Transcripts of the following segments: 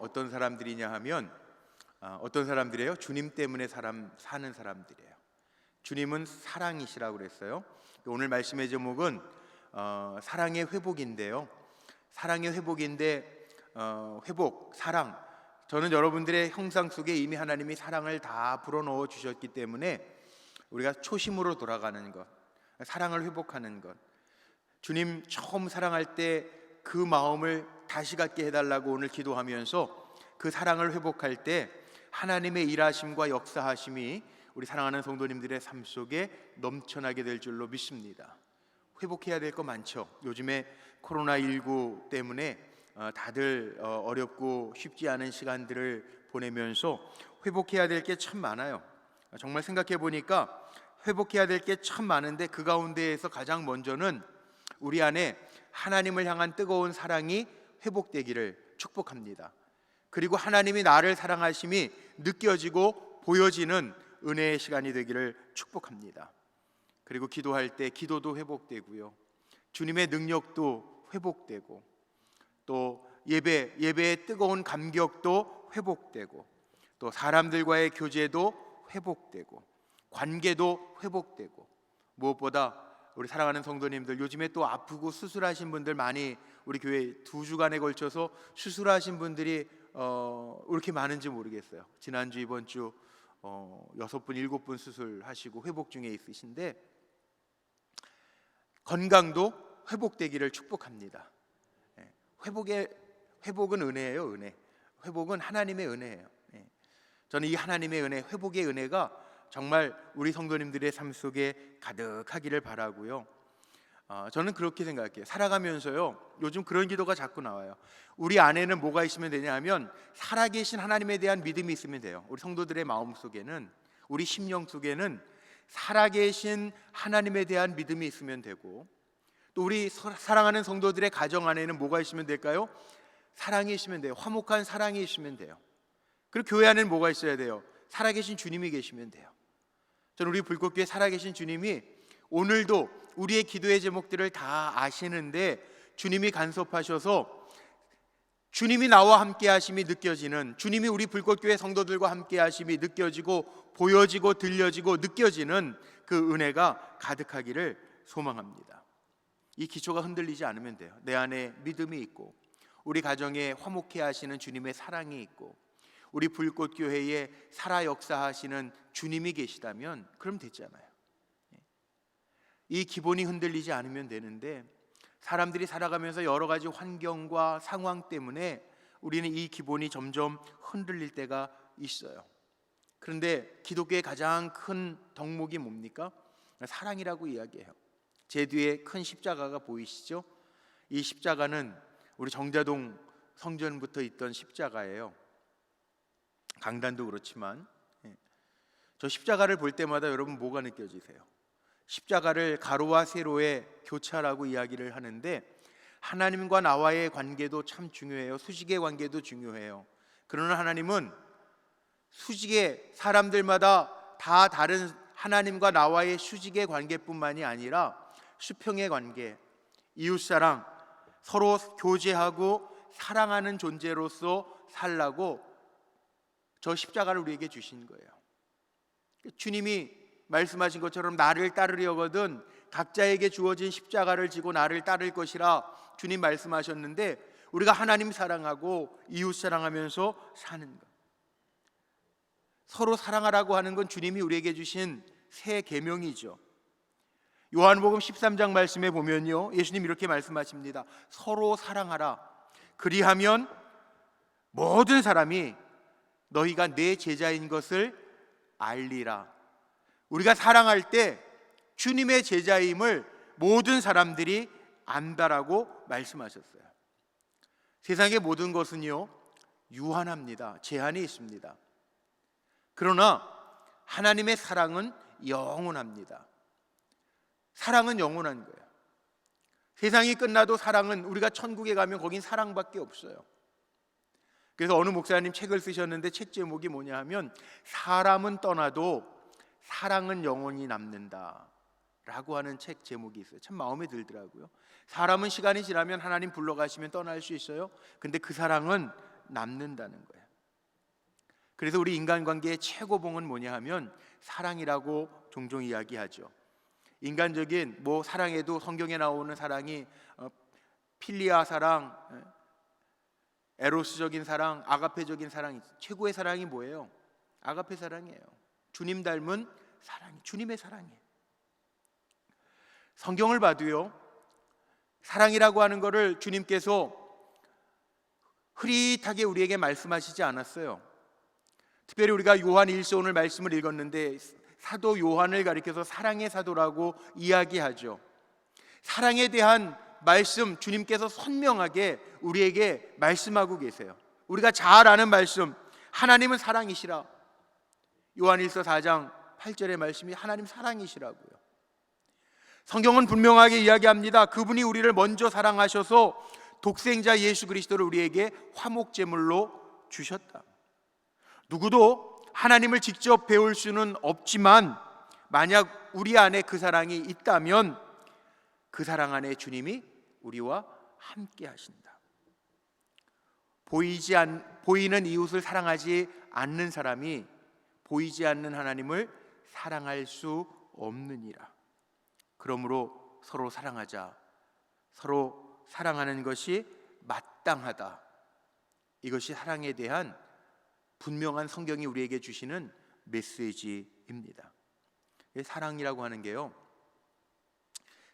어떤 사람들이냐 하면 어떤 사람들이에요? 주님 때문에 사는 사람들이에요. 주님은 사랑이시라고 그랬어요. 오늘 말씀의 제목은 사랑의 회복인데요. 사랑의 회복인데 회복, 사랑. 저는 여러분들의 형상 속에 이미 하나님이 사랑을 다 불어넣어 주셨기 때문에 우리가 초심으로 돌아가는 것, 사랑을 회복하는 것, 주님 처음 사랑할 때 그 마음을 다시 갖게 해달라고 오늘 기도하면서 그 사랑을 회복할 때 하나님의 일하심과 역사하심이 우리 사랑하는 성도님들의 삶 속에 넘쳐나게 될 줄로 믿습니다. 회복해야 될 거 많죠. 요즘에 코로나19 때문에 다들 어렵고 쉽지 않은 시간들을 보내면서 회복해야 될 게 참 많아요. 정말 생각해 보니까 회복해야 될 게 참 많은데 그 가운데에서 가장 먼저는 우리 안에 하나님을 향한 뜨거운 사랑이 회복되기를 축복합니다. 그리고 하나님이 나를 사랑하심이 느껴지고 보여지는 은혜의 시간이 되기를 축복합니다. 그리고 기도할 때 기도도 회복되고요, 주님의 능력도 회복되고, 또 예배의 뜨거운 감격도 회복되고, 또 사람들과의 교제도 회복되고, 관계도 회복되고, 무엇보다 우리 사랑하는 성도님들, 요즘에 또 아프고 수술하신 분들 많이, 우리 교회 2주간에 걸쳐서 수술하신 분들이 왜 이렇게 많은지 모르겠어요. 지난주 이번주 6분 7분 수술하시고 회복 중에 있으신데 건강도 회복되기를 축복합니다. 회복은 은혜예요. 은혜. 회복은 하나님의 은혜예요. 저는 이 하나님의 은혜, 회복의 은혜가 정말 우리 성도님들의 삶 속에 가득하기를 바라고요. 저는 그렇게 생각해요. 살아가면서요, 요즘 그런 기도가 자꾸 나와요. 우리 안에는 뭐가 있으면 되냐 하면 살아계신 하나님에 대한 믿음이 있으면 돼요. 우리 성도들의 마음 속에는, 우리 심령 속에는 살아계신 하나님에 대한 믿음이 있으면 되고, 또 우리 사랑하는 성도들의 가정 안에는 뭐가 있으면 될까요? 사랑이 있으면 돼요. 화목한 사랑이 있으면 돼요. 그리고 교회 안에는 뭐가 있어야 돼요? 살아계신 주님이 계시면 돼요. 저는 우리 불꽃교회 살아계신 주님이 오늘도 우리의 기도의 제목들을 다 아시는데 주님이 간섭하셔서 주님이 나와 함께 하심이 느껴지는, 주님이 우리 불꽃교회 성도들과 함께 하심이 느껴지고 보여지고 들려지고 느껴지는 그 은혜가 가득하기를 소망합니다. 이 기초가 흔들리지 않으면 돼요. 내 안에 믿음이 있고, 우리 가정에 화목해 하시는 주님의 사랑이 있고, 우리 불꽃교회에 살아 역사하시는 주님이 계시다면 그럼 됐잖아요. 이 기본이 흔들리지 않으면 되는데, 사람들이 살아가면서 여러 가지 환경과 상황 때문에 우리는 이 기본이 점점 흔들릴 때가 있어요. 그런데 기독교의 가장 큰 덕목이 뭡니까? 사랑이라고 이야기해요. 제 뒤에 큰 십자가가 보이시죠? 이 십자가는 우리 정자동 성전부터 있던 십자가예요. 강단도 그렇지만 저 십자가를 볼 때마다 여러분 뭐가 느껴지세요? 십자가를 가로와 세로의 교차라고 이야기를 하는데, 하나님과 나와의 관계도 참 중요해요. 수직의 관계도 중요해요. 그러나 하나님은 수직의, 사람들마다 다 다른 하나님과 나와의 수직의 관계뿐만이 아니라 수평의 관계, 이웃사랑, 서로 교제하고 사랑하는 존재로서 살라고 저 십자가를 우리에게 주신 거예요. 주님이 말씀하신 것처럼 나를 따르려거든 각자에게 주어진 십자가를 지고 나를 따를 것이라 주님 말씀하셨는데, 우리가 하나님 사랑하고 이웃 사랑하면서 사는 것, 서로 사랑하라고 하는 건 주님이 우리에게 주신 새 계명이죠. 요한복음 13장 말씀에 보면요, 예수님 이렇게 말씀하십니다. 서로 사랑하라. 그리하면 모든 사람이 너희가 내 제자인 것을 알리라. 우리가 사랑할 때 주님의 제자임을 모든 사람들이 안다라고 말씀하셨어요. 세상의 모든 것은요, 유한합니다. 제한이 있습니다. 그러나 하나님의 사랑은 영원합니다. 사랑은 영원한 거예요. 세상이 끝나도 사랑은, 우리가 천국에 가면 거긴 사랑밖에 없어요. 그래서 어느 목사님 책을 쓰셨는데 책 제목이 뭐냐 하면 사람은 떠나도 사랑은 영원히 남는다 라고 하는 책 제목이 있어요. 참 마음에 들더라고요. 사람은 시간이 지나면 하나님 불러가시면 떠날 수 있어요. 근데 그 사랑은 남는다는 거예요. 그래서 우리 인간관계의 최고봉은 뭐냐 하면 사랑이라고 종종 이야기하죠. 인간적인 사랑에도 성경에 나오는 사랑이 필리아 사랑, 에로스적인 사랑, 아가페적인 사랑이, 최고의 사랑이 뭐예요? 아가페 사랑이에요. 주님 닮은 사랑이, 주님의 사랑이에요. 성경을 봐도요, 사랑이라고 하는 것을 주님께서 흐릿하게 우리에게 말씀하시지 않았어요. 특별히 우리가 요한 1서 오늘 말씀을 읽었는데 사도 요한을 가리켜서 사랑의 사도라고 이야기하죠. 사랑에 대한 말씀 주님께서 선명하게 우리에게 말씀하고 계세요. 우리가 잘 아는 말씀, 하나님은 사랑이시라. 요한 1서 4장 8절의 말씀이 하나님 사랑이시라고요. 성경은 분명하게 이야기합니다. 그분이 우리를 먼저 사랑하셔서 독생자 예수 그리스도를 우리에게 화목제물로 주셨다. 누구도 하나님을 직접 배울 수는 없지만 만약 우리 안에 그 사랑이 있다면 그 사랑 안에 주님이 우리와 함께 하신다. 보이는 이웃을 사랑하지 않는 사람이 보이지 않는 하나님을 사랑할 수 없느니라. 그러므로 서로 사랑하자. 서로 사랑하는 것이 마땅하다. 이것이 사랑에 대한 분명한 성경이 우리에게 주시는 메시지입니다. 사랑이라고 하는 게요,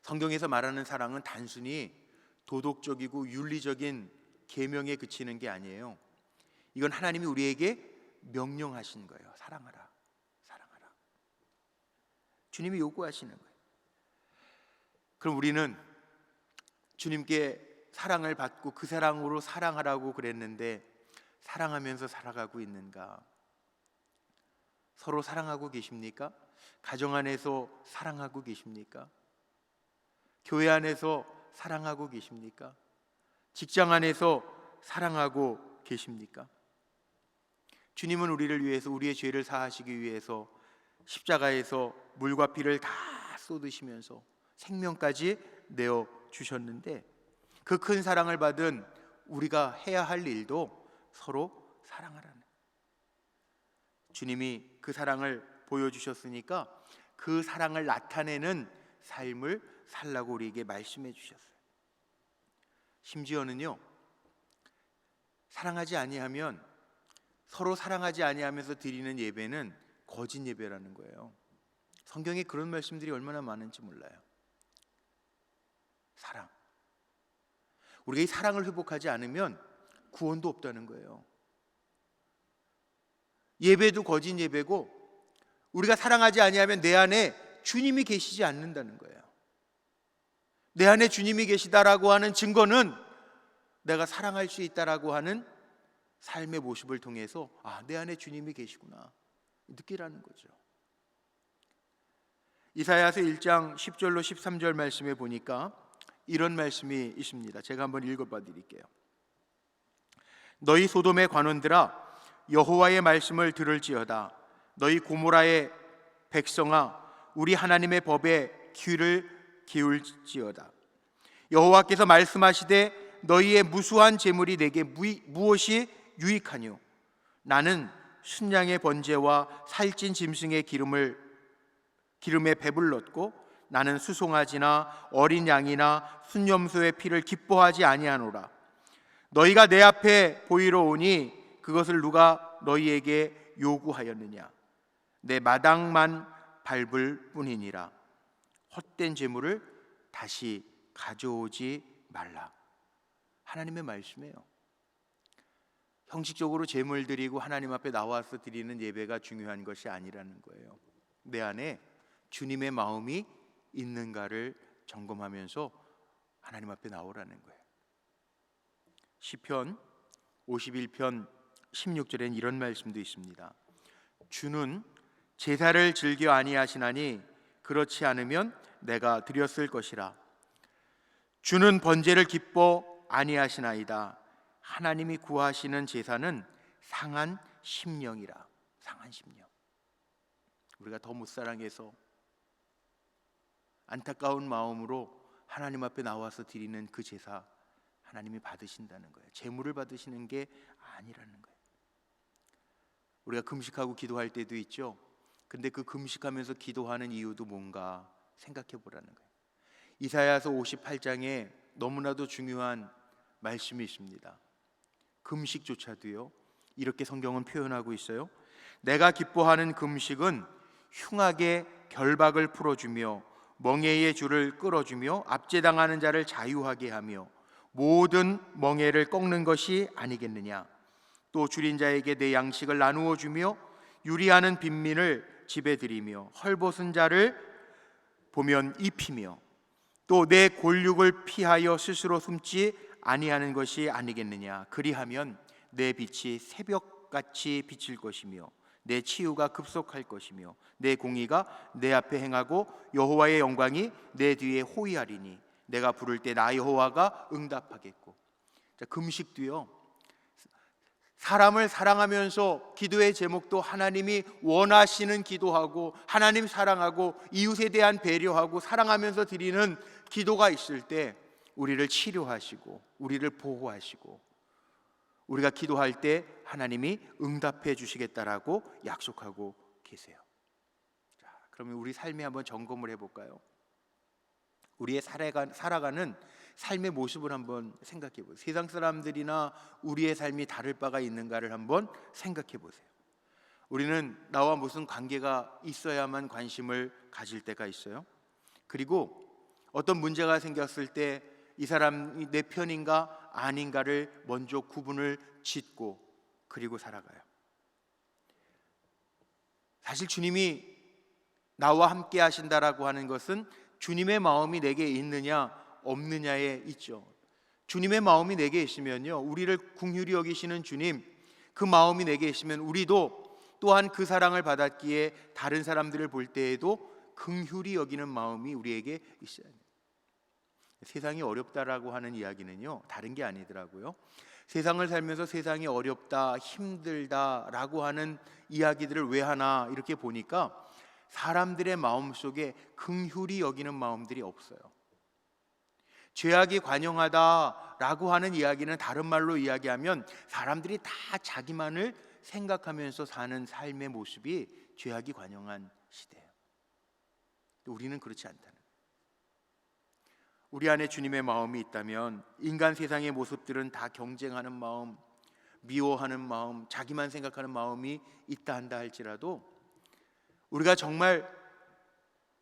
성경에서 말하는 사랑은 단순히 도덕적이고 윤리적인 계명에 그치는 게 아니에요. 이건 하나님이 우리에게 명령하신 거예요. 사랑하라, 사랑하라. 주님이 요구하시는 거예요. 그럼 우리는 주님께 사랑을 받고 그 사랑으로 사랑하라고 그랬는데 사랑하면서 살아가고 있는가? 서로 사랑하고 계십니까? 가정 안에서 사랑하고 계십니까? 교회 안에서 사랑하고 계십니까? 직장 안에서 사랑하고 계십니까? 주님은 우리를 위해서, 우리의 죄를 사하시기 위해서 십자가에서 물과 피를 다 쏟으시면서 생명까지 내어 주셨는데 그 큰 사랑을 받은 우리가 해야 할 일도 서로 사랑하라는, 주님이 그 사랑을 보여주셨으니까 그 사랑을 나타내는 삶을 살라고 우리에게 말씀해 주셨어요. 심지어는요, 사랑하지 아니하면, 서로 사랑하지 아니하면서 드리는 예배는 거짓 예배라는 거예요. 성경에 그런 말씀들이 얼마나 많은지 몰라요. 사랑, 우리가 이 사랑을 회복하지 않으면 구원도 없다는 거예요. 예배도 거짓 예배고, 우리가 사랑하지 아니하면 내 안에 주님이 계시지 않는다는 거예요. 내 안에 주님이 계시다라고 하는 증거는 내가 사랑할 수 있다라고 하는 삶의 모습을 통해서 내 안에 주님이 계시구나 느끼라는 거죠. 이사야서 1장 10절로 13절 말씀에 보니까 이런 말씀이 있습니다. 제가 한번 읽어봐 드릴게요. 너희 소돔의 관원들아, 여호와의 말씀을 들을지어다. 너희 고모라의 백성아, 우리 하나님의 법에 귀를 기울지어다. 여호와께서 말씀하시되 너희의 무수한 재물이 내게 무엇이 유익하뇨? 나는 순양의 번제와 살찐 짐승의 기름에 배불렀고 나는 수송아지나 어린 양이나 순염소의 피를 기뻐하지 아니하노라. 너희가 내 앞에 보이러 오니 그것을 누가 너희에게 요구하였느냐? 내 마당만 밟을 뿐이니라. 헛된 재물을 다시 가져오지 말라. 하나님의 말씀이에요. 형식적으로 재물 드리고 하나님 앞에 나와서 드리는 예배가 중요한 것이 아니라는 거예요. 내 안에 주님의 마음이 있는가를 점검하면서 하나님 앞에 나오라는 거예요. 시편 51편 16절엔 이런 말씀도 있습니다. 주는 제사를 즐겨 아니하시나니 그렇지 않으면 내가 드렸을 것이라. 주는 번제를 기뻐 아니하시나이다. 하나님이 구하시는 제사는 상한 심령이라. 상한 심령. 우리가 더 못 사랑해서 안타까운 마음으로 하나님 앞에 나와서 드리는 그 제사 하나님이 받으신다는 거예요. 재물을 받으시는 게 아니라는 거예요. 우리가 금식하고 기도할 때도 있죠. 근데 그 금식하면서 기도하는 이유도 뭔가 생각해 보라는 거예요. 이사야서 58장에 너무나도 중요한 말씀이 있습니다. 금식조차도요, 이렇게 성경은 표현하고 있어요. 내가 기뻐하는 금식은 흉악의 결박을 풀어주며 멍에의 줄을 끌어주며 압제당하는 자를 자유하게 하며 모든 멍에를 꺾는 것이 아니겠느냐. 또 줄인 자에게 내 양식을 나누어 주며 유리하는 빈민을 집에 들이며 헐벗은 자를 보면 입히며 또 내 골육을 피하여 스스로 숨지 아니하는 것이 아니겠느냐. 그리하면 내 빛이 새벽같이 비칠 것이며 내 치유가 급속할 것이며 내 공의가 내 앞에 행하고 여호와의 영광이 내 뒤에 호위하리니 내가 부를 때 나 여호와가 응답하겠고. 자, 금식도요, 사람을 사랑하면서 기도의 제목도 하나님이 원하시는 기도하고 하나님 사랑하고 이웃에 대한 배려하고 사랑하면서 드리는 기도가 있을 때 우리를 치료하시고 우리를 보호하시고 우리가 기도할 때 하나님이 응답해 주시겠다라고 약속하고 계세요. 자, 그러면 우리 삶에 한번 점검을 해볼까요? 우리의 살아가는 삶의 모습을 한번 생각해 보세요. 세상 사람들이나 우리의 삶이 다를 바가 있는가를 한번 생각해 보세요. 우리는 나와 무슨 관계가 있어야만 관심을 가질 때가 있어요. 그리고 어떤 문제가 생겼을 때 이 사람이 내 편인가 아닌가를 먼저 구분을 짓고 그리고 살아가요. 사실 주님이 나와 함께 하신다라고 하는 것은 주님의 마음이 내게 있느냐 없느냐에 있죠. 주님의 마음이 내게 있으면요, 우리를 긍휼히 여기시는 주님, 그 마음이 내게 있으면 우리도 또한 그 사랑을 받았기에 다른 사람들을 볼 때에도 긍휼히 여기는 마음이 우리에게 있어야 돼요. 세상이 어렵다라고 하는 이야기는요, 다른 게 아니더라고요. 세상을 살면서 세상이 어렵다, 힘들다라고 하는 이야기들을 왜 하나 이렇게 보니까 사람들의 마음속에 긍휼히 여기는 마음들이 없어요. 죄악이 관영하다라고 하는 이야기는 다른 말로 이야기하면 사람들이 다 자기만을 생각하면서 사는 삶의 모습이 죄악이 관영한 시대예요. 우리는 그렇지 않다는 거예요. 우리 안에 주님의 마음이 있다면 인간 세상의 모습들은 다 경쟁하는 마음, 미워하는 마음, 자기만 생각하는 마음이 있다 한다 할지라도 우리가 정말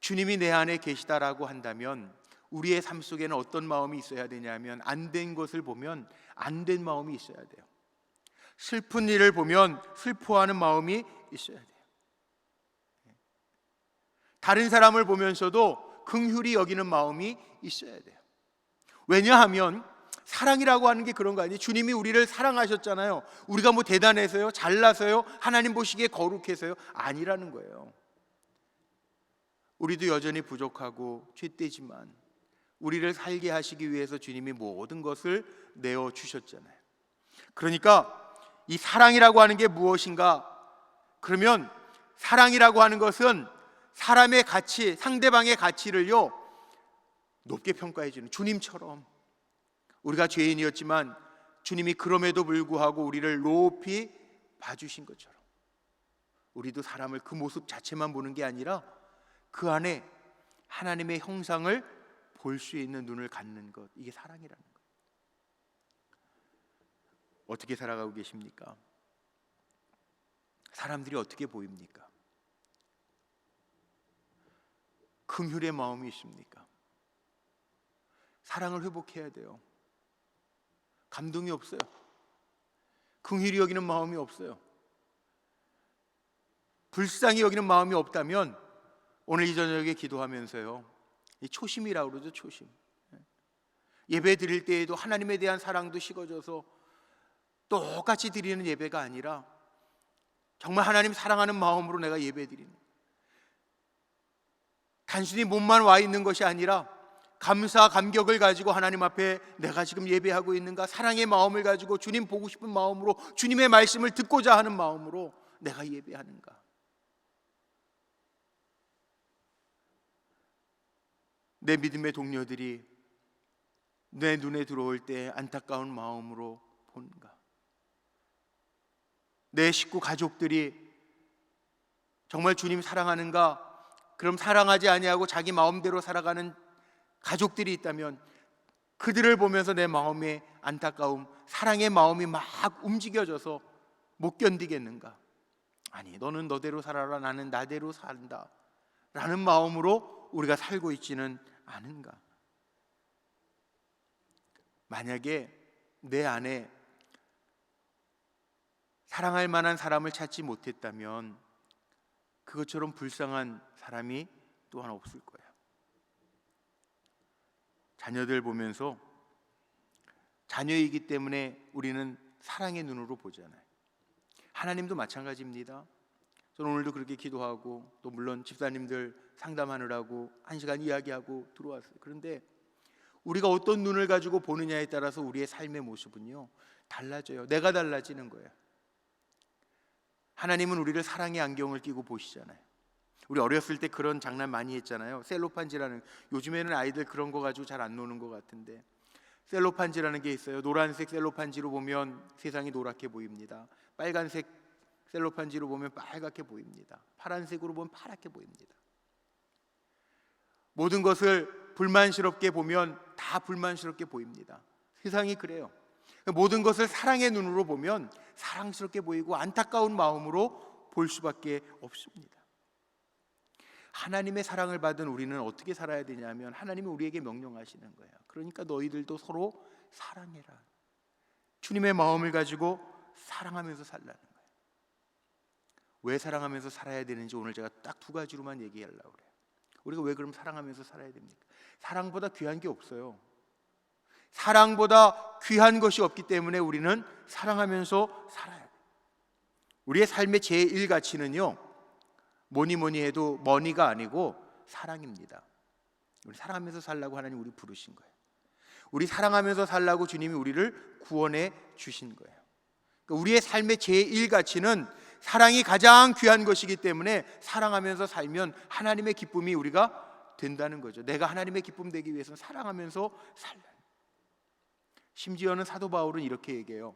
주님이 내 안에 계시다라고 한다면 우리의 삶 속에는 어떤 마음이 있어야 되냐면 안 된 것을 보면 안 된 마음이 있어야 돼요. 슬픈 일을 보면 슬퍼하는 마음이 있어야 돼요. 다른 사람을 보면서도 긍휼히 여기는 마음이 있어야 돼요. 왜냐하면 사랑이라고 하는 게 그런 거 아니에요? 주님이 우리를 사랑하셨잖아요. 우리가 뭐 대단해서요? 잘나서요? 하나님 보시기에 거룩해서요? 아니라는 거예요. 우리도 여전히 부족하고 죄되지만 우리를 살게 하시기 위해서 주님이 모든 것을 내어주셨잖아요. 그러니까 이 사랑이라고 하는 게 무엇인가? 그러면 사랑이라고 하는 것은 사람의 가치, 상대방의 가치를요 높게 평가해 주는, 주님처럼 우리가 죄인이었지만 주님이 그럼에도 불구하고 우리를 높이 봐주신 것처럼 우리도 사람을 그 모습 자체만 보는 게 아니라 그 안에 하나님의 형상을 볼 수 있는 눈을 갖는 것, 이게 사랑이라는 거예요. 어떻게 살아가고 계십니까? 사람들이 어떻게 보입니까? 긍휼의 마음이 있습니까? 사랑을 회복해야 돼요. 감동이 없어요. 긍휼히 여기는 마음이 없어요. 불쌍히 여기는 마음이 없다면 오늘 이 저녁에 기도하면서요, 이 초심이라고 그러죠. 초심. 예배 드릴 때에도 하나님에 대한 사랑도 식어져서 똑같이 드리는 예배가 아니라 정말 하나님 사랑하는 마음으로 내가 예배 드리는, 단순히 몸만 와 있는 것이 아니라 감사 감격을 가지고 하나님 앞에 내가 지금 예배하고 있는가, 사랑의 마음을 가지고 주님 보고 싶은 마음으로 주님의 말씀을 듣고자 하는 마음으로 내가 예배하는가. 내 믿음의 동료들이 내 눈에 들어올 때 안타까운 마음으로 보는가? 내 식구 가족들이 정말 주님 사랑하는가? 그럼 사랑하지 아니하고 자기 마음대로 살아가는 가족들이 있다면 그들을 보면서 내 마음의 안타까움, 사랑의 마음이 막 움직여져서 못 견디겠는가? 아니, 너는 너대로 살아라, 나는 나대로 산다 라는 마음으로 우리가 살고 있지는 않은가? 만약에 내 안에 사랑할 만한 사람을 찾지 못했다면 그것처럼 불쌍한 사람이 또한 없을 거야. 자녀들 보면서 자녀이기 때문에 우리는 사랑의 눈으로 보잖아요. 하나님도 마찬가지입니다. 저는 오늘도 그렇게 기도하고 또 물론 집사님들 상담하느라고 1시간 이야기하고 들어왔어요. 그런데 우리가 어떤 눈을 가지고 보느냐에 따라서 우리의 삶의 모습은요 달라져요. 내가 달라지는 거예요. 하나님은 우리를 사랑의 안경을 끼고 보시잖아요. 우리 어렸을 때 그런 장난 많이 했잖아요. 셀로판지라는, 요즘에는 아이들 그런 거 가지고 잘 안 노는 것 같은데 셀로판지라는 게 있어요. 노란색 셀로판지로 보면 세상이 노랗게 보입니다. 빨간색 셀로판지로 보면 빨갛게 보입니다. 파란색으로 보면 파랗게 보입니다. 모든 것을 불만스럽게 보면 다 불만스럽게 보입니다. 세상이 그래요. 모든 것을 사랑의 눈으로 보면 사랑스럽게 보이고 안타까운 마음으로 볼 수밖에 없습니다. 하나님의 사랑을 받은 우리는 어떻게 살아야 되냐면 하나님이 우리에게 명령하시는 거예요. 그러니까 너희들도 서로 사랑해라. 주님의 마음을 가지고 사랑하면서 살라는 거예요. 왜 사랑하면서 살아야 되는지 오늘 제가 딱 2가지로만 얘기하려고 그래요. 우리가 왜 그럼 사랑하면서 살아야 됩니까? 사랑보다 귀한 게 없어요. 사랑보다 귀한 것이 없기 때문에 우리는 사랑하면서 살아야 돼요. 우리의 삶의 제1가치는요 뭐니 해도 머니가 아니고 사랑입니다. 우리 사랑하면서 살라고 하나님 우리 부르신 거예요. 우리 사랑하면서 살라고 주님이 우리를 구원해 주신 거예요. 그러니까 우리의 삶의 제1가치는 사랑이 가장 귀한 것이기 때문에 사랑하면서 살면 하나님의 기쁨이 우리가 된다는 거죠. 내가 하나님의 기쁨 되기 위해서는 사랑하면서 살라. 심지어는 사도 바울은 이렇게 얘기해요.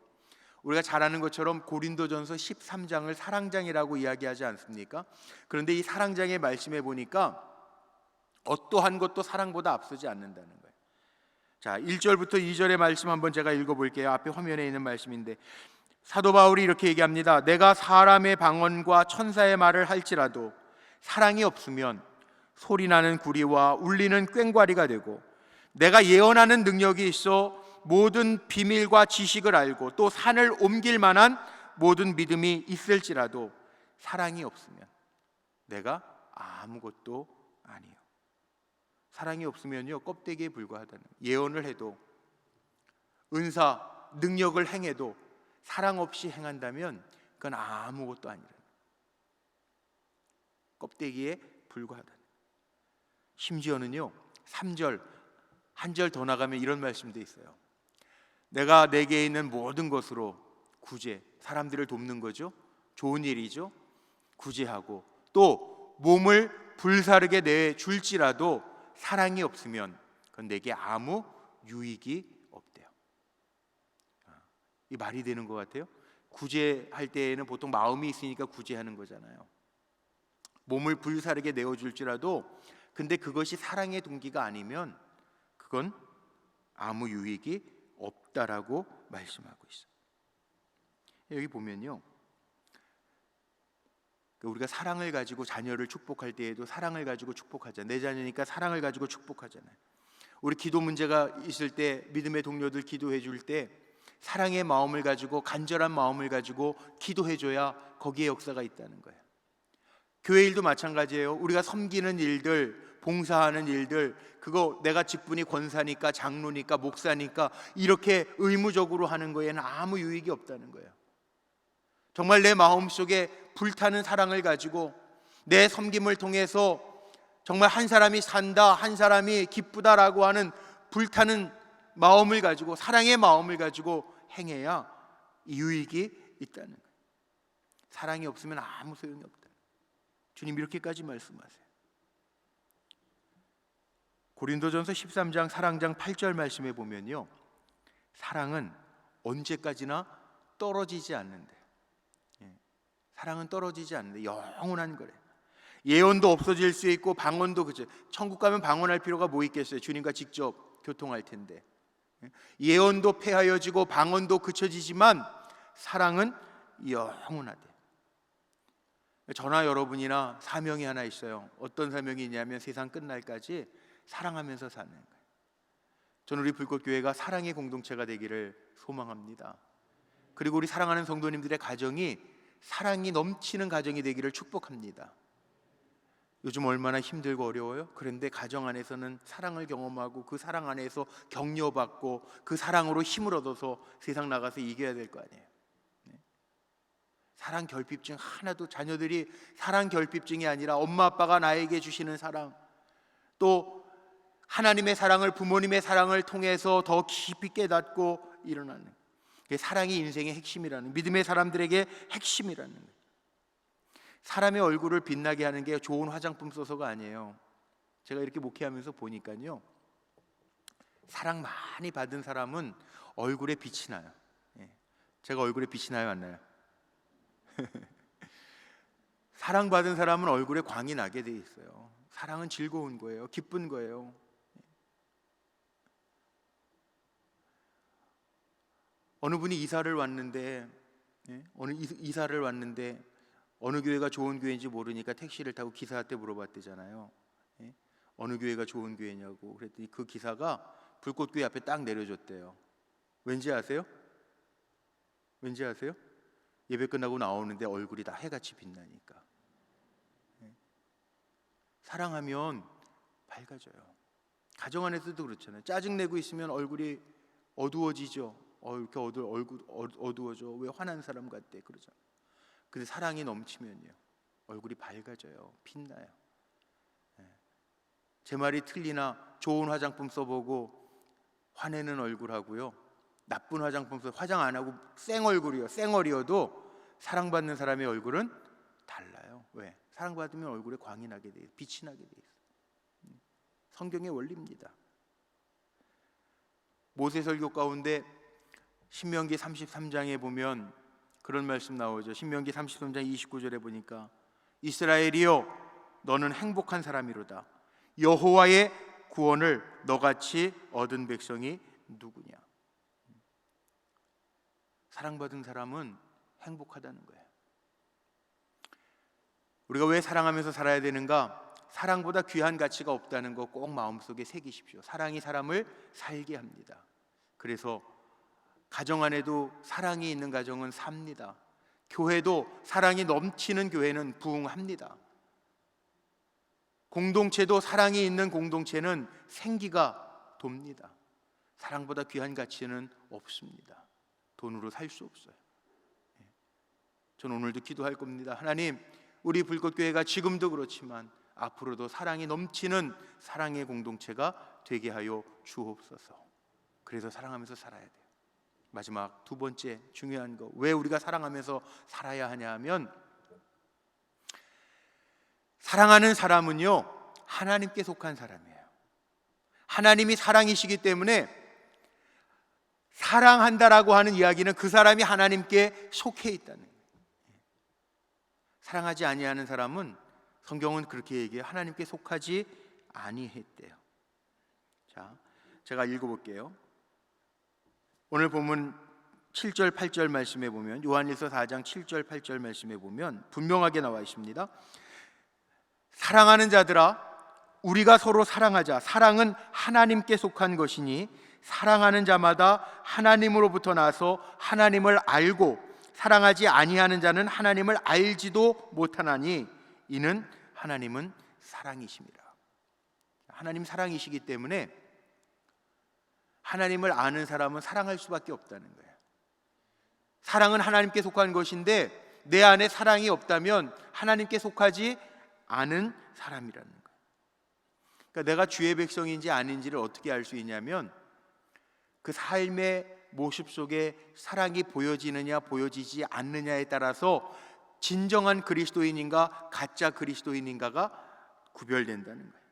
우리가 잘 아는 것처럼 고린도전서 13장을 사랑장이라고 이야기하지 않습니까? 그런데 이 사랑장의 말씀에 보니까 어떠한 것도 사랑보다 앞서지 않는다는 거예요. 자, 1절부터 2절의 말씀 한번 제가 읽어볼게요. 앞에 화면에 있는 말씀인데 사도 바울이 이렇게 얘기합니다. 내가 사람의 방언과 천사의 말을 할지라도 사랑이 없으면 소리나는 구리와 울리는 꽹과리가 되고 내가 예언하는 능력이 있어 모든 비밀과 지식을 알고 또 산을 옮길 만한 모든 믿음이 있을지라도 사랑이 없으면 내가 아무것도 아니요. 사랑이 없으면요 껍데기에 불과하다는 거예요. 예언을 해도 은사, 능력을 행해도 사랑 없이 행한다면 그건 아무것도 아니라 껍데기에 불과하다는 거예요. 심지어는요 3절 한 절 더 나가면 이런 말씀도 있어요. 내가 내게 있는 모든 것으로 구제, 사람들을 돕는 거죠. 좋은 일이죠. 구제하고 또 몸을 불사르게 내줄지라도 사랑이 없으면 그건 내게 아무 유익이 없대요. 이 말이 되는 것 같아요. 구제할 때에는 보통 마음이 있으니까 구제하는 거잖아요. 몸을 불사르게 내어줄지라도 근데 그것이 사랑의 동기가 아니면 그건 아무 유익이 없다라고 말씀하고 있어요. 여기 보면요 우리가 사랑을 가지고 자녀를 축복할 때에도 사랑을 가지고 축복하잖아요. 내 자녀니까 사랑을 가지고 축복하잖아요. 우리 기도 문제가 있을 때 믿음의 동료들 기도해 줄 때 사랑의 마음을 가지고 간절한 마음을 가지고 기도해 줘야 거기에 역사가 있다는 거예요. 교회 일도 마찬가지예요. 우리가 섬기는 일들, 봉사하는 일들, 그거 내가 직분이 권사니까 장로니까 목사니까 이렇게 의무적으로 하는 거에는 아무 유익이 없다는 거예요. 정말 내 마음속에 불타는 사랑을 가지고 내 섬김을 통해서 정말 한 사람이 산다, 한 사람이 기쁘다라고 하는 불타는 마음을 가지고 사랑의 마음을 가지고 행해야 유익이 있다는 거예요. 사랑이 없으면 아무 소용이 없다. 주님 이렇게까지 말씀하세요. 고린도전서 13장 사랑장 8절 말씀에 보면요, 사랑은 언제까지나 떨어지지 않는데, 사랑은 떨어지지 않는데 영원한 거래. 예언도 없어질 수 있고 방언도, 그죠? 천국 가면 방언할 필요가 뭐 있겠어요? 주님과 직접 교통할 텐데. 예언도 폐하여지고 방언도 그쳐지지만 사랑은 영원하대. 저나 여러분이나 사명이 하나 있어요. 어떤 사명이 있냐면 세상 끝날까지 사랑하면서 사는 거예요. 저는 우리 불꽃교회가 사랑의 공동체가 되기를 소망합니다. 그리고 우리 사랑하는 성도님들의 가정이 사랑이 넘치는 가정이 되기를 축복합니다. 요즘 얼마나 힘들고 어려워요? 그런데 가정 안에서는 사랑을 경험하고 그 사랑 안에서 격려받고 그 사랑으로 힘을 얻어서 세상 나가서 이겨야 될 거 아니에요. 사랑 결핍증 하나도, 자녀들이 사랑 결핍증이 아니라 엄마 아빠가 나에게 주시는 사랑, 또 하나님의 사랑을, 부모님의 사랑을 통해서 더 깊이 깨닫고 일어나는, 사랑이 인생의 핵심이라는, 믿음의 사람들에게 핵심이라는 거예요. 사람의 얼굴을 빛나게 하는 게 좋은 화장품 써서가 아니에요. 제가 이렇게 목회하면서 보니까요, 사랑 많이 받은 사람은 얼굴에 빛이 나요. 제가 얼굴에 빛이 나요, 안 나요? 사랑받은 사람은 얼굴에 광이 나게 돼 있어요. 사랑은 즐거운 거예요. 기쁜 거예요. 어느 분이 이사를 왔는데 어느 교회가 좋은 교회인지 모르니까 택시를 타고 기사한테 물어봤대잖아요. 어느 교회가 좋은 교회냐고. 그랬더니 그 기사가 불꽃교회 앞에 딱 내려줬대요. 왠지 아세요? 왠지 아세요? 예배 끝나고 나오는데 얼굴이 다 해같이 빛나니까. 사랑하면 밝아져요. 가정 안에서도 그렇잖아요. 짜증내고 있으면 얼굴이 어두워지죠. 이렇게 얼굴 어두워져. 왜 화난 사람 같대, 그러잖아요. 근데 사랑이 넘치면요, 얼굴이 밝아져요. 빛나요. 제 말이 틀리나 좋은 화장품 써보고 화내는 얼굴하고요, 나쁜 화장품 써 화장 안 하고 쌩얼이어도 사랑받는 사람의 얼굴은 달라요. 왜? 사랑받으면 얼굴에 광이 나게 돼요. 빛이 나게 돼 있어요. 성경의 원리입니다. 모세설교 가운데 신명기 33장에 보면 그런 말씀 나오죠. 신명기 33장 29절에 보니까 이스라엘이여 너는 행복한 사람이로다. 여호와의 구원을 너같이 얻은 백성이 누구냐. 사랑받은 사람은 행복하다는 거예요. 우리가 왜 사랑하면서 살아야 되는가? 사랑보다 귀한 가치가 없다는 거 꼭 마음속에 새기십시오. 사랑이 사람을 살게 합니다. 그래서 가정 안에도 사랑이 있는 가정은 삽니다. 교회도 사랑이 넘치는 교회는 부흥합니다. 공동체도 사랑이 있는 공동체는 생기가 돕니다. 사랑보다 귀한 가치는 없습니다. 돈으로 살 수 없어요. 저는 오늘도 기도할 겁니다. 하나님, 우리 불꽃교회가 지금도 그렇지만 앞으로도 사랑이 넘치는 사랑의 공동체가 되게 하여 주옵소서. 그래서 사랑하면서 살아야 돼요. 마지막 두 번째 중요한 거, 왜 우리가 사랑하면서 살아야 하냐 하면, 사랑하는 사람은요 하나님께 속한 사람이에요. 하나님이 사랑이시기 때문에 사랑한다라고 하는 이야기는 그 사람이 하나님께 속해 있다는 거예요. 사랑하지 아니하는 사람은, 성경은 그렇게 얘기해요. 하나님께 속하지 아니했대요. 자, 제가 읽어볼게요. 오늘 본문 7절 8절 말씀에 보면, 요한일서 4장 7절 8절 말씀에 보면 분명하게 나와 있습니다. 사랑하는 자들아, 우리가 서로 사랑하자. 사랑은 하나님께 속한 것이니 사랑하는 자마다 하나님으로부터 나서 하나님을 알고, 사랑하지 아니하는 자는 하나님을 알지도 못하나니 이는 하나님은 사랑이심이라. 하나님 사랑이시기 때문에 하나님을 아는 사람은 사랑할 수밖에 없다는 거예요. 사랑은 하나님께 속한 것인데 내 안에 사랑이 없다면 하나님께 속하지 않은 사람이라는 거예요. 그러니까 내가 주의 백성인지 아닌지를 어떻게 알 수 있냐면, 그 삶의 모습 속에 사랑이 보여지느냐 보여지지 않느냐에 따라서 진정한 그리스도인인가 가짜 그리스도인인가가 구별된다는 거예요.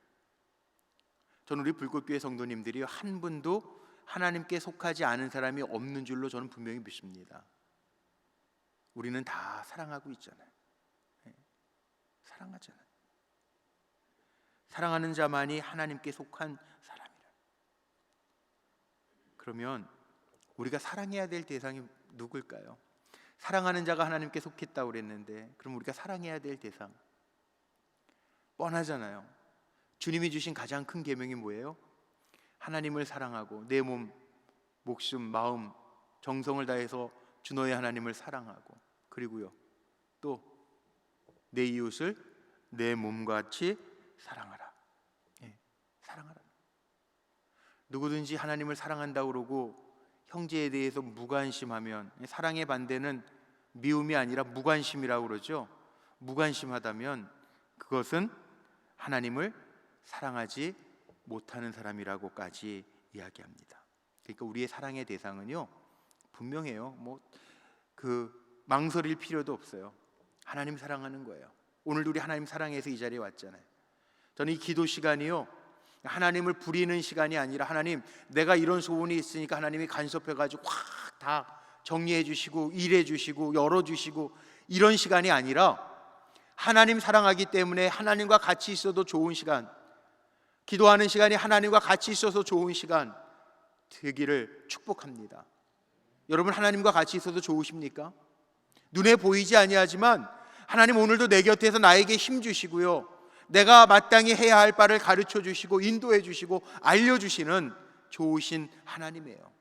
저는 우리 불꽃교회 성도님들이 한 분도 하나님께 속하지 않은 사람이 없는 줄로 저는 분명히 믿습니다. 우리는 다 사랑하고 있잖아요. 사랑하잖아요. 사랑하는 자만이 하나님께 속한 사람이라. 그러면 우리가 사랑해야 될 대상이 누굴까요? 사랑하는 자가 하나님께 속했다고 그랬는데, 그럼 우리가 사랑해야 될 대상 뻔하잖아요. 주님이 주신 가장 큰 계명이 뭐예요? 하나님을 사랑하고 내 몸, 목숨, 마음, 정성을 다해서 주 너의 하나님을 사랑하고, 그리고요 또 내 이웃을 내 몸같이 사랑하라. 사랑하라. 누구든지 하나님을 사랑한다고 그러고 형제에 대해서 무관심하면, 사랑의 반대는 미움이 아니라 무관심이라고 그러죠. 무관심하다면 그것은 하나님을 사랑하지 못하는 사람이라고까지 이야기합니다. 그러니까 우리의 사랑의 대상은요 분명해요. 망설일 필요도 없어요. 하나님 사랑하는 거예요. 오늘도 우리 하나님 사랑해서 이 자리에 왔잖아요. 저는 이 기도 시간이요 하나님을 부리는 시간이 아니라, 하나님 내가 이런 소원이 있으니까 하나님이 간섭해가지고 확 다 정리해 주시고 일해 주시고 열어 주시고 이런 시간이 아니라, 하나님 사랑하기 때문에 하나님과 같이 있어도 좋은 시간, 기도하는 시간이 하나님과 같이 있어서 좋은 시간 되기를 축복합니다. 여러분 하나님과 같이 있어도 좋으십니까? 눈에 보이지 아니하지만 하나님 오늘도 내 곁에서 나에게 힘 주시고요, 내가 마땅히 해야 할 바를 가르쳐 주시고 인도해 주시고 알려주시는 좋으신 하나님이에요.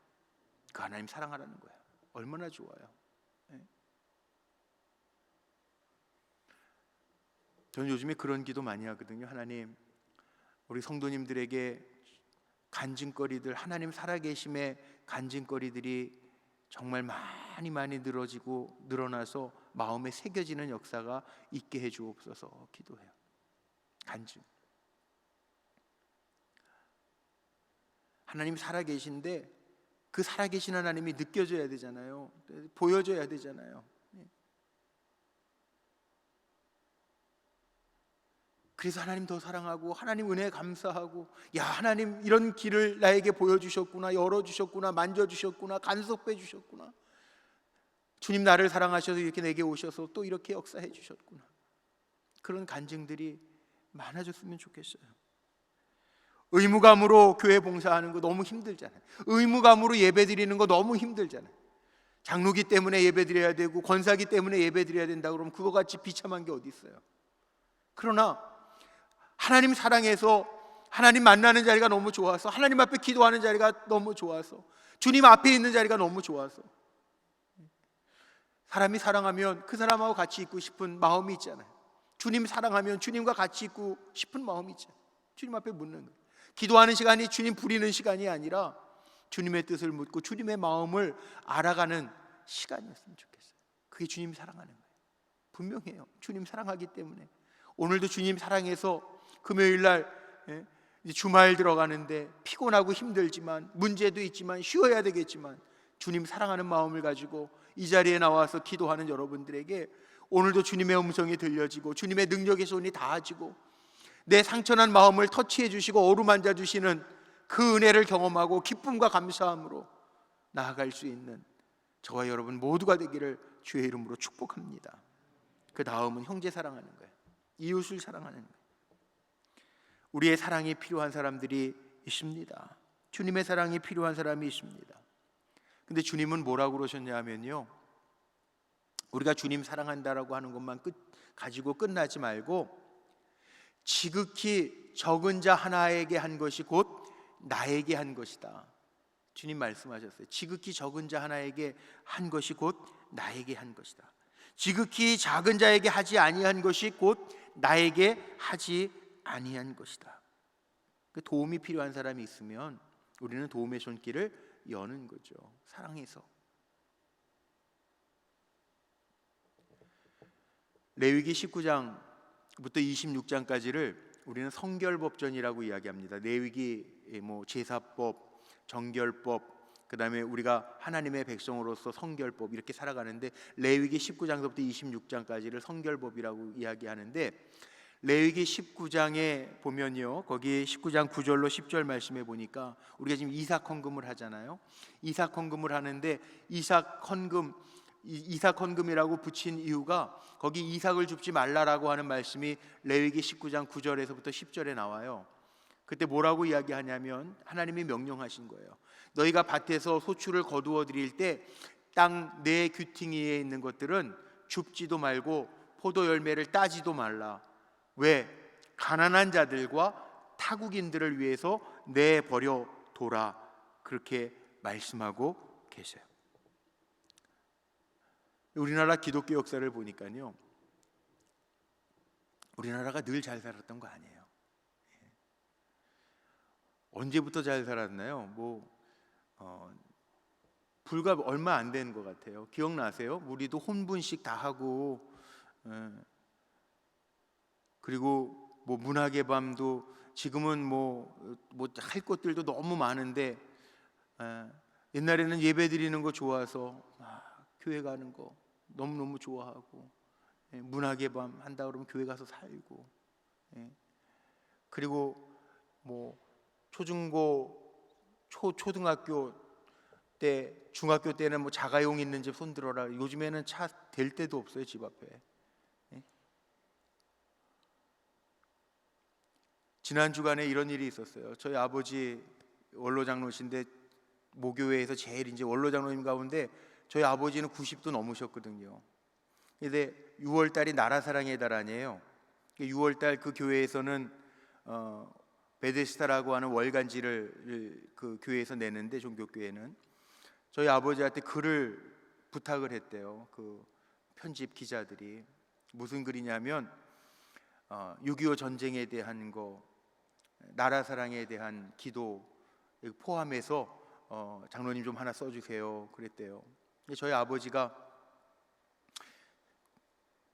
그 하나님 사랑하라는 거예요. 얼마나 좋아요. 저는 요즘에 그런 기도 많이 하거든요. 하나님, 우리 성도님들에게 간증거리들, 하나님 살아계심의 간증거리들이 정말 많이 늘어지고 늘어나서 마음에 새겨지는 역사가 있게 해주옵소서 기도해요. 간증. 하나님 살아계신데 그 살아계신 하나님이 느껴져야 되잖아요. 보여져야 되잖아요. 그래서 하나님 더 사랑하고 하나님 은혜에 감사하고, 야 하나님 이런 길을 나에게 보여주셨구나, 열어주셨구나, 만져주셨구나, 간섭해 주셨구나, 주님 나를 사랑하셔서 이렇게 내게 오셔서 또 이렇게 역사해 주셨구나. 그런 간증들이 많아졌으면 좋겠어요. 의무감으로 교회 봉사하는 거 너무 힘들잖아요. 의무감으로 예배 드리는 거 너무 힘들잖아요. 장로기 때문에 예배 드려야 되고 권사기 때문에 예배 드려야 된다 그러면 그거 같이 비참한 게 어디 있어요. 그러나 하나님 사랑해서 하나님 만나는 자리가 너무 좋아서, 하나님 앞에 기도하는 자리가 너무 좋아서, 주님 앞에 있는 자리가 너무 좋아서, 사람이 사랑하면 그 사람하고 같이 있고 싶은 마음이 있잖아요. 주님 사랑하면 주님과 같이 있고 싶은 마음이 있잖아요. 주님 앞에 묻는 거예요. 기도하는 시간이 주님 부리는 시간이 아니라 주님의 뜻을 묻고 주님의 마음을 알아가는 시간이었으면 좋겠어요. 그게 주님 사랑하는 거예요. 분명해요. 주님 사랑하기 때문에. 오늘도 주님 사랑해서 금요일날 주말 들어가는데 피곤하고 힘들지만 문제도 있지만 쉬어야 되겠지만 주님 사랑하는 마음을 가지고 이 자리에 나와서 기도하는 여러분들에게 오늘도 주님의 음성이 들려지고 주님의 능력의 손이 닿아지고 내 상처난 마음을 터치해 주시고 어루만져 주시는 그 은혜를 경험하고 기쁨과 감사함으로 나아갈 수 있는 저와 여러분 모두가 되기를 주의 이름으로 축복합니다. 그 다음은 형제 사랑하는 거예요. 이웃을 사랑하는 거예요. 우리의 사랑이 필요한 사람들이 있습니다. 주님의 사랑이 필요한 사람이 있습니다. 근데 주님은 뭐라고 그러셨냐 하면요, 우리가 주님 사랑한다라고 하는 것만 가지고 끝나지 말고 지극히 적은 자 하나에게 한 것이 곧 나에게 한 것이다. 주님 말씀하셨어요. 지극히 적은 자 하나에게 한 것이 곧 나에게 한 것이다. 지극히 작은 자에게 하지 아니한 것이 곧 나에게 하지 아니한 것이다. 도움이 필요한 사람이 있으면 우리는 도움의 손길을 여는 거죠. 사랑해서. 레위기 19장부터 26장까지를 우리는 성결법전이라고 이야기합니다. 레위기 제사법, 정결법, 그 다음에 우리가 하나님의 백성으로서 성결법 이렇게 살아가는데 레위기 19장부터 26장까지를 성결법이라고 이야기하는데, 레위기 19장에 보면요, 거기 19장 9절로 10절 말씀에 보니까 우리가 지금 이삭 헌금을 하잖아요. 이삭 헌금을 하는데 이삭 헌금이라고 붙인 이유가 거기 이삭을 줍지 말라라고 하는 말씀이 레위기 19장 9절에서부터 10절에 나와요. 그때 뭐라고 이야기하냐면 하나님이 명령하신 거예요. 너희가 밭에서 소출을 거두어 드릴 때 땅 내 귀퉁이에 있는 것들은 줍지도 말고 포도 열매를 따지도 말라. 왜? 가난한 자들과 타국인들을 위해서 내버려 둬라. 그렇게 말씀하고 계세요. 우리나라 기독교 역사를 보니까요, 우리나라가 늘 잘 살았던 거 아니에요. 언제부터 잘 살았나요? 불과 얼마 안 된 것 같아요. 기억나세요? 우리도 혼분식 다 하고, 그리고 문학의 밤도 지금은 할 것들도 너무 많은데, 옛날에는 예배 드리는 거 좋아서 교회 가는 거 너무너무 좋아하고, 문학의 밤 한다 그러면 교회 가서 살고, 그리고 초등학교 때, 중학교 때는 자가용 있는 집 손들어라. 요즘에는 차 댈 데도 없어요, 집 앞에. 지난 주간에 이런 일이 있었어요. 저희 아버지 원로 장로신데 모교회에서 제일 이제 원로 장로님 가운데 저희 아버지는 90도 넘으셨거든요. 근데 6월 달이 나라 사랑의 달 아니에요. 6월 달 그 교회에서는 베데스다라고 하는 월간지를 그 교회에서 내는데, 종교교회는 저희 아버지한테 글을 부탁을 했대요. 그 편집 기자들이 무슨 글이냐면 6.25 전쟁에 대한 거, 나라 사랑에 대한 기도 포함해서 장로님 좀 하나 써주세요 그랬대요. 저희 아버지가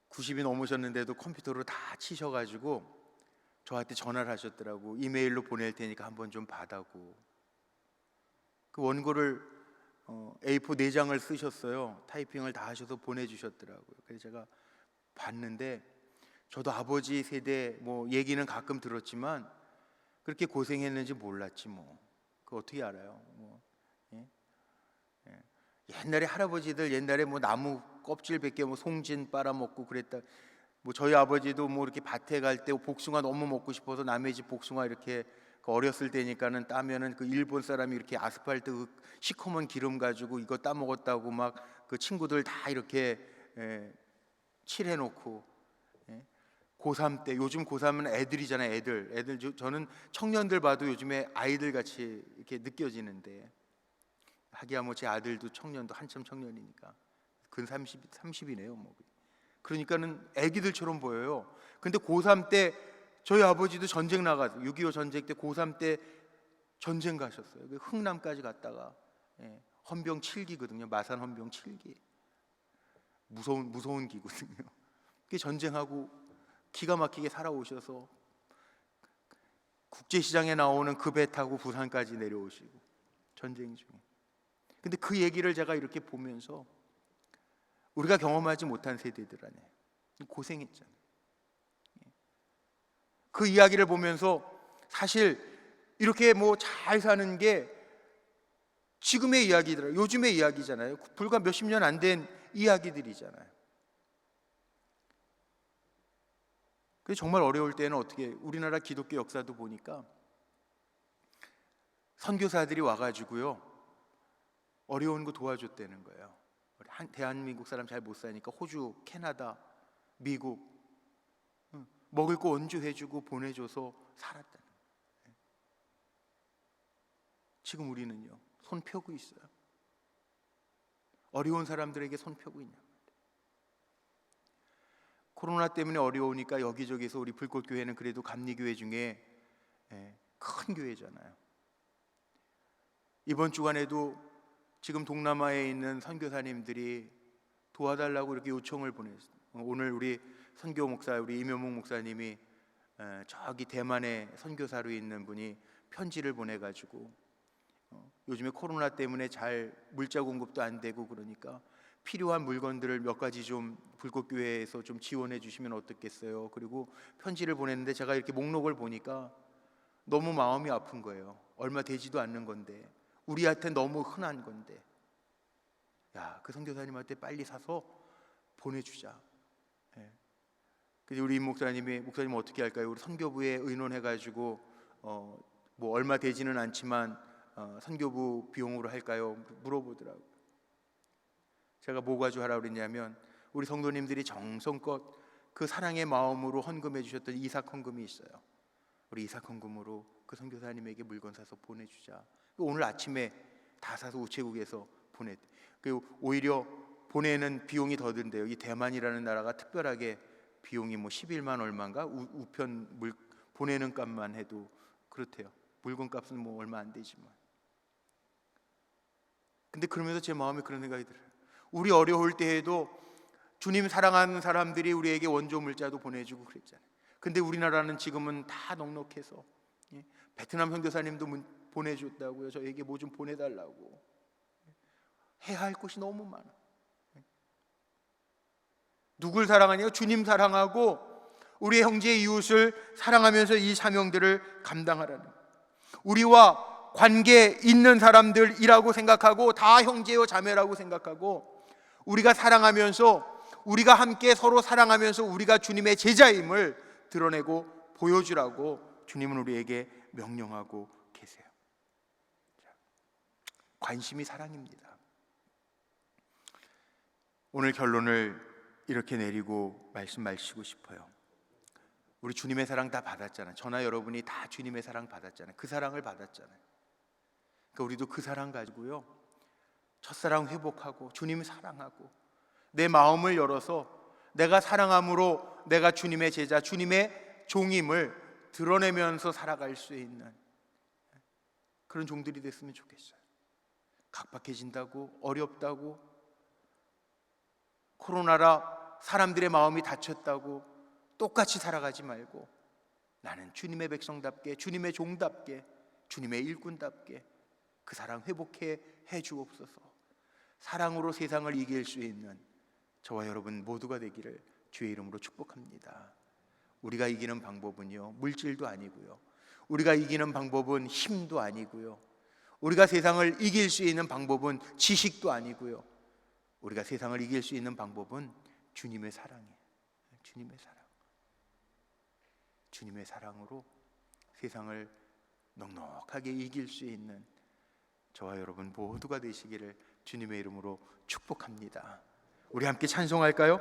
90이 넘으셨는데도 컴퓨터로 다 치셔가지고 저한테 전화를 하셨더라고. 이메일로 보낼 테니까 한번 좀 받아고. 그 원고를 A4 4장을 쓰셨어요. 타이핑을 다 하셔서 보내주셨더라고요. 그래서 제가 봤는데, 저도 아버지 세대 얘기는 가끔 들었지만 그렇게 고생했는지 몰랐지 그거 어떻게 알아요? 옛날에 할아버지들 옛날에 나무 껍질 벗겨 송진 빨아먹고 그랬다. 저희 아버지도 이렇게 밭에 갈 때 복숭아 너무 먹고 싶어서 남의 집 복숭아 이렇게 어렸을 때니까는 따면은 그 일본 사람이 이렇게 아스팔트 시커먼 기름 가지고 이거 따 먹었다고 막 그 친구들 다 이렇게 칠해놓고. 고3 때, 요즘 고3은 애들이잖아요. 애들 저는 청년들 봐도 요즘에 아이들 같이 이렇게 느껴지는데, 하기야 제 아들도 청년도 한참 청년이니까 근 30이네요. 그러니까는 애기들처럼 보여요. 근데 고3 때 저희 아버지도 전쟁 나가서 6.25 전쟁 때 고3 때 전쟁 가셨어요. 흥남까지 갔다가 헌병 7기거든요. 마산 헌병 7기. 무서운 기거든요. 그게 전쟁하고 기가 막히게 살아오셔서 국제시장에 나오는 그 배 타고 부산까지 내려오시고 전쟁 중에. 근데 그 얘기를 제가 이렇게 보면서 우리가 경험하지 못한 세대들 안에 고생했잖아요. 그 이야기를 보면서 사실 이렇게 잘 사는 게 지금의 이야기들, 요즘의 이야기잖아요. 불과 몇십 년 안 된 이야기들이잖아요. 그래서 정말 어려울 때는 어떻게, 우리나라 기독교 역사도 보니까 선교사들이 와가지고요 어려운 거 도와줬다는 거예요. 대한민국 사람 잘 못 사니까 호주, 캐나다, 미국 먹을 거 원주해주고 보내줘서 살았다는 거예요. 지금 우리는요 손 펴고 있어요. 어려운 사람들에게 손 펴고 있냐. 코로나 때문에 어려우니까 여기저기서 우리 불꽃교회는 그래도 감리교회 중에 큰 교회잖아요. 이번 주간에도 지금 동남아에 있는 선교사님들이 도와달라고 이렇게 요청을 보냈어요. 오늘 우리 선교 목사, 우리 이면목 목사님이 저기 대만에 선교사로 있는 분이 편지를 보내가지고 요즘에 코로나 때문에 잘 물자 공급도 안 되고 그러니까 필요한 물건들을 몇 가지 좀 불꽃교회에서 좀 지원해 주시면 어떻겠어요? 그리고 편지를 보냈는데 제가 이렇게 목록을 보니까 너무 마음이 아픈 거예요. 얼마 되지도 않는 건데, 우리한테 너무 흔한 건데, 야, 그 선교사님한테 빨리 사서 보내주자. 예. 그래서 우리 목사님 어떻게 할까요? 우리 선교부에 의논해가지고 뭐 얼마 되지는 않지만 선교부 비용으로 할까요? 물어보더라고요. 제가 뭐 가지고 하라고 그랬냐면, 우리 성도님들이 정성껏 그 사랑의 마음으로 헌금해 주셨던 이삭 헌금이 있어요. 우리 이삭 헌금으로 그 선교사님에게 물건 사서 보내주자. 오늘 아침에 다 사서 우체국에서 그리고 오히려 보내는 비용이 더 든대요. 이 대만이라는 나라가 특별하게 비용이 뭐 11만 얼마인가 우편 보내는 값만 해도 그렇대요. 물건 값은 뭐 얼마 안 되지만. 근데 그러면서 제 마음에 그런 생각이 들어요. 우리 어려울 때에도 주님 사랑하는 사람들이 우리에게 원조 물자도 보내주고 그랬잖아요. 근데 우리나라는 지금은 다 넉넉해서, 베트남 선교사님도 보내줬다고요. 저에게 뭐 좀 보내달라고. 해야 할 것이 너무 많아. 누굴 사랑하냐고? 주님 사랑하고 우리의 형제 이웃을 사랑하면서 이 사명들을 감당하라는, 우리와 관계 있는 사람들이라고 생각하고 다 형제요 자매라고 생각하고 우리가 사랑하면서, 우리가 함께 서로 사랑하면서 우리가 주님의 제자임을 드러내고 보여주라고 주님은 우리에게 명령하고 계세요. 관심이 사랑입니다. 오늘 결론을 이렇게 내리고 말씀 마치고 싶어요. 우리 주님의 사랑 다 받았잖아요. 저나 여러분이 다 주님의 사랑 받았잖아요. 그 사랑을 받았잖아요. 그러니까 우리도 그 사랑 가지고요, 첫사랑 회복하고 주님 사랑하고 내 마음을 열어서 내가 사랑함으로 내가 주님의 제자, 주님의 종임을 드러내면서 살아갈 수 있는 그런 종들이 됐으면 좋겠어요. 각박해진다고, 어렵다고, 코로나라 사람들의 마음이 다쳤다고 똑같이 살아가지 말고, 나는 주님의 백성답게, 주님의 종답게, 주님의 일꾼답게 그 사랑 회복해 주옵소서. 사랑으로 세상을 이길 수 있는 저와 여러분 모두가 되기를 주의 이름으로 축복합니다. 우리가 이기는 방법은요, 물질도 아니고요, 우리가 이기는 방법은 힘도 아니고요, 우리가 세상을 이길 수 있는 방법은 지식도 아니고요, 우리가 세상을 이길 수 있는 방법은 주님의 사랑이에요. 주님의 사랑. 주님의 사랑으로 세상을 넉넉하게 이길 수 있는 저와 여러분 모두가 되시기를 주님의 이름으로 축복합니다. 우리 함께 찬송할까요?